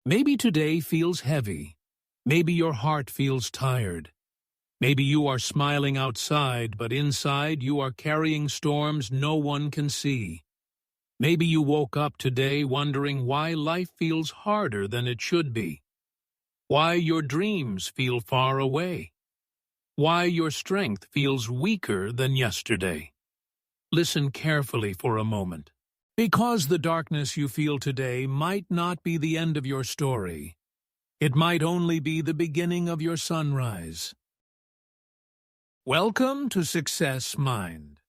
Maybe today feels heavy. Maybe your heart feels tired. Maybe you are smiling outside, but inside you are carrying storms no one can see. Maybe you woke up today wondering why life feels harder than it should be. Why your dreams feel far away. Why your strength feels weaker than yesterday. Listen carefully for a moment. Because the darkness you feel today might not be the end of your story. It might only be the beginning of your sunrise. Welcome to Success Mind.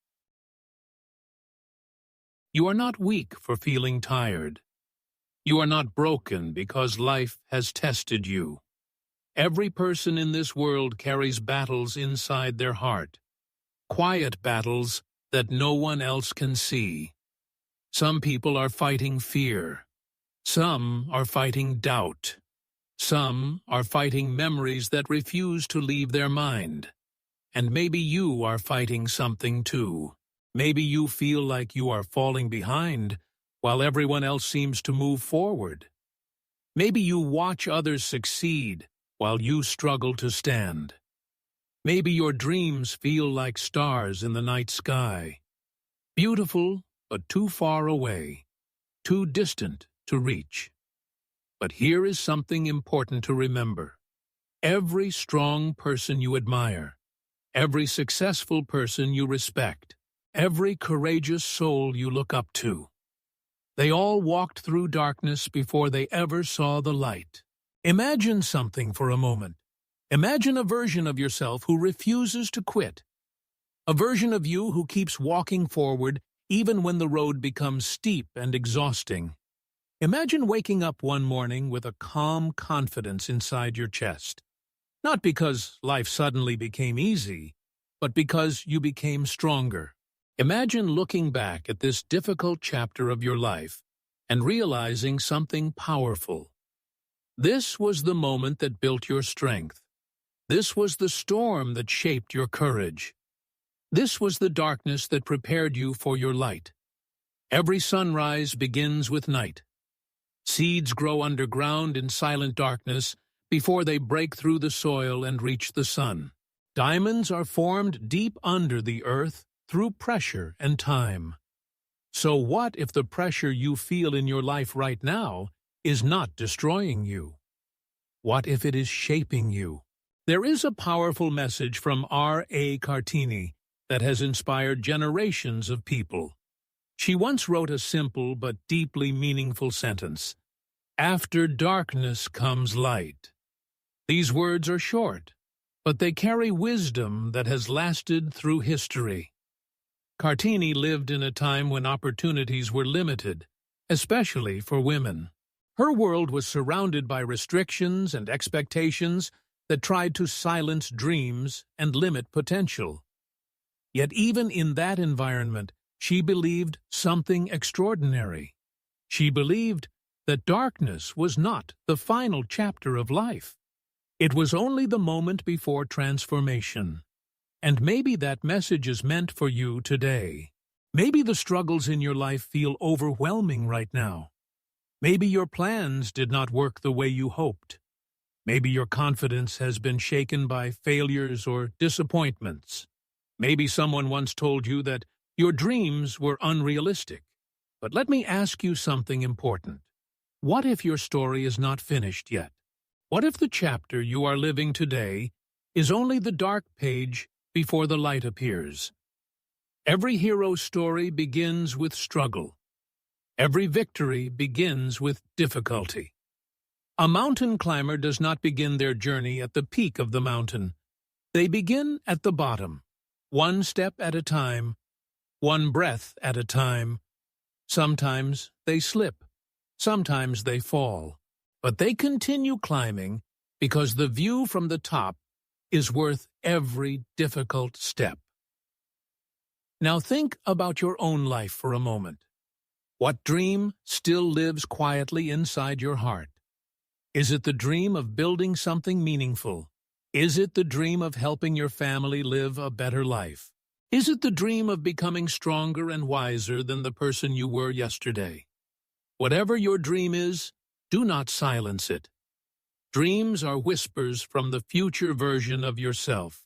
You are not weak for feeling tired. You are not broken because life has tested you. Every person in this world carries battles inside their heart. Quiet battles that no one else can see. Some people are fighting fear. Some are fighting doubt. Some are fighting memories that refuse to leave their mind. And maybe you are fighting something too. Maybe you feel like you are falling behind while everyone else seems to move forward. Maybe you watch others succeed while you struggle to stand. Maybe your dreams feel like stars in the night sky. Beautiful, but too far away, too distant to reach. But here is something important to remember. Every strong person you admire, every successful person you respect, every courageous soul you look up to, they all walked through darkness before they ever saw the light. Imagine something for a moment. Imagine a version of yourself who refuses to quit. A version of you who keeps walking forward even when the road becomes steep and exhausting. Imagine waking up one morning with a calm confidence inside your chest. Not because life suddenly became easy, but because you became stronger. Imagine looking back at this difficult chapter of your life and realizing something powerful. This was the moment that built your strength. This was the storm that shaped your courage. This was the darkness that prepared you for your light. Every sunrise begins with night. Seeds grow underground in silent darkness before they break through the soil and reach the sun. Diamonds are formed deep under the earth through pressure and time. So what if the pressure you feel in your life right now is not destroying you? What if it is shaping you? There is a powerful message from Raden Kartini that has inspired generations of people. She once wrote a simple but deeply meaningful sentence. After darkness comes light. These words are short, but they carry wisdom that has lasted through history. Kartini lived in a time when opportunities were limited, especially for women. Her world was surrounded by restrictions and expectations that tried to silence dreams and limit potential. Yet even in that environment, she believed something extraordinary. She believed that darkness was not the final chapter of life. It was only the moment before transformation. And maybe that message is meant for you today. Maybe the struggles in your life feel overwhelming right now. Maybe your plans did not work the way you hoped. Maybe your confidence has been shaken by failures or disappointments. Maybe someone once told you that your dreams were unrealistic. But let me ask you something important. What if your story is not finished yet? What if the chapter you are living today is only the dark page before the light appears? Every hero's story begins with struggle. Every victory begins with difficulty. A mountain climber does not begin their journey at the peak of the mountain. They begin at the bottom. One step at a time, one breath at a time. Sometimes they slip, sometimes they fall, but they continue climbing because the view from the top is worth every difficult step. Now think about your own life for a moment. What dream still lives quietly inside your heart? Is it the dream of building something meaningful? Is it the dream of helping your family live a better life? Is it the dream of becoming stronger and wiser than the person you were yesterday? Whatever your dream is, Do not silence it. Dreams are whispers from the future version of yourself.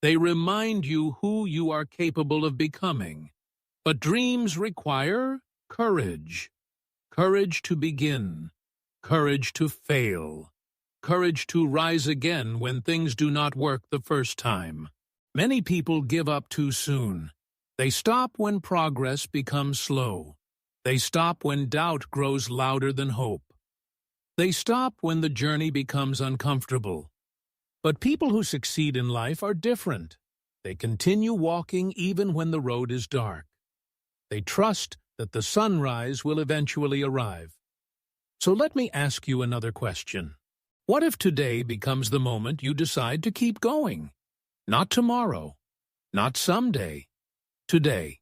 They remind you who you are capable of becoming. But dreams require courage. Courage to begin. Courage to fail. Courage to rise again when things do not work the first time. Many people give up too soon. They stop when progress becomes slow. They stop when doubt grows louder than hope. They stop when the journey becomes uncomfortable. But people who succeed in life are different. They continue walking even when the road is dark. They trust that the sunrise will eventually arrive. So let me ask you another question. What if today becomes the moment you decide to keep going? Not tomorrow, not someday, today.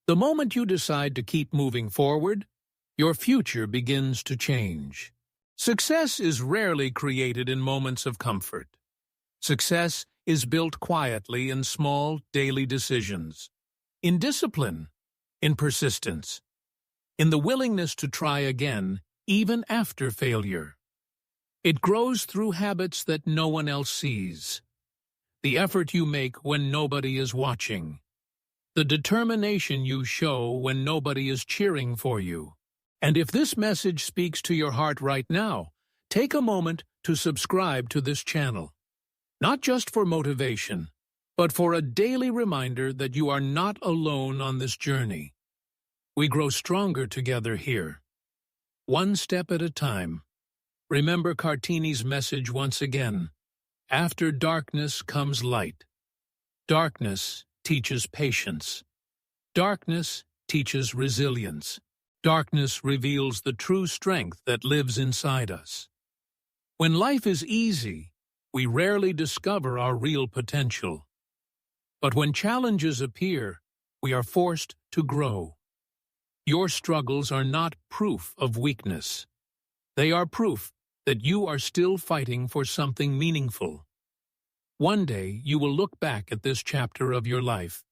The moment you decide to keep moving forward, your future begins to change. Success is rarely created in moments of comfort. Success is built quietly in small, daily decisions, in discipline, in persistence, in the willingness to try again, even after failure. It grows through habits that no one else sees. The effort you make when nobody is watching. The determination you show when nobody is cheering for you. And if this message speaks to your heart right now, take a moment to subscribe to this channel. Not just for motivation, but for a daily reminder that you are not alone on this journey. We grow stronger together here. One step at a time. Remember Kartini's message once again. After darkness comes light. Darkness teaches patience. Darkness teaches resilience. Darkness reveals the true strength that lives inside us. When life is easy, we rarely discover our real potential. But when challenges appear, we are forced to grow. Your struggles are not proof of weakness. They are proof that you are still fighting for something meaningful. One day you will look back at this chapter of your life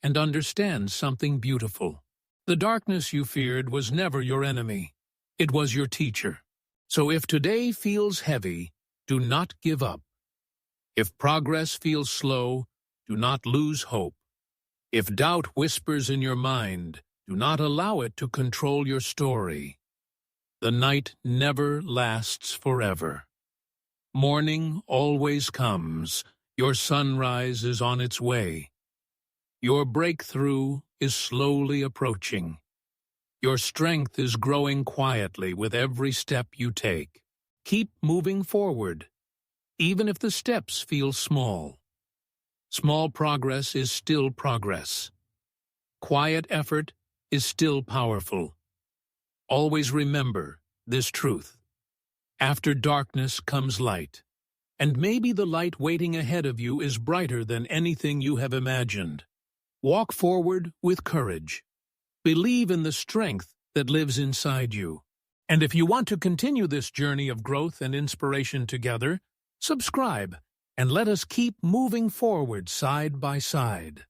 and understand something beautiful. The darkness you feared was never your enemy. It was your teacher. So if today feels heavy, do not give up. If progress feels slow, do not lose hope. If doubt whispers in your mind, do not allow it to control your story. The night never lasts forever. Morning always comes. Your sunrise is on its way. Your breakthrough is slowly approaching. Your strength is growing quietly with every step you take. Keep moving forward, even if the steps feel small. Small progress is still progress. Quiet effort is still powerful. Always remember this truth. After darkness comes light, and maybe the light waiting ahead of you is brighter than anything you have imagined. Walk forward with courage. Believe in the strength that lives inside you. And if you want to continue this journey of growth and inspiration together, subscribe and let us keep moving forward side by side.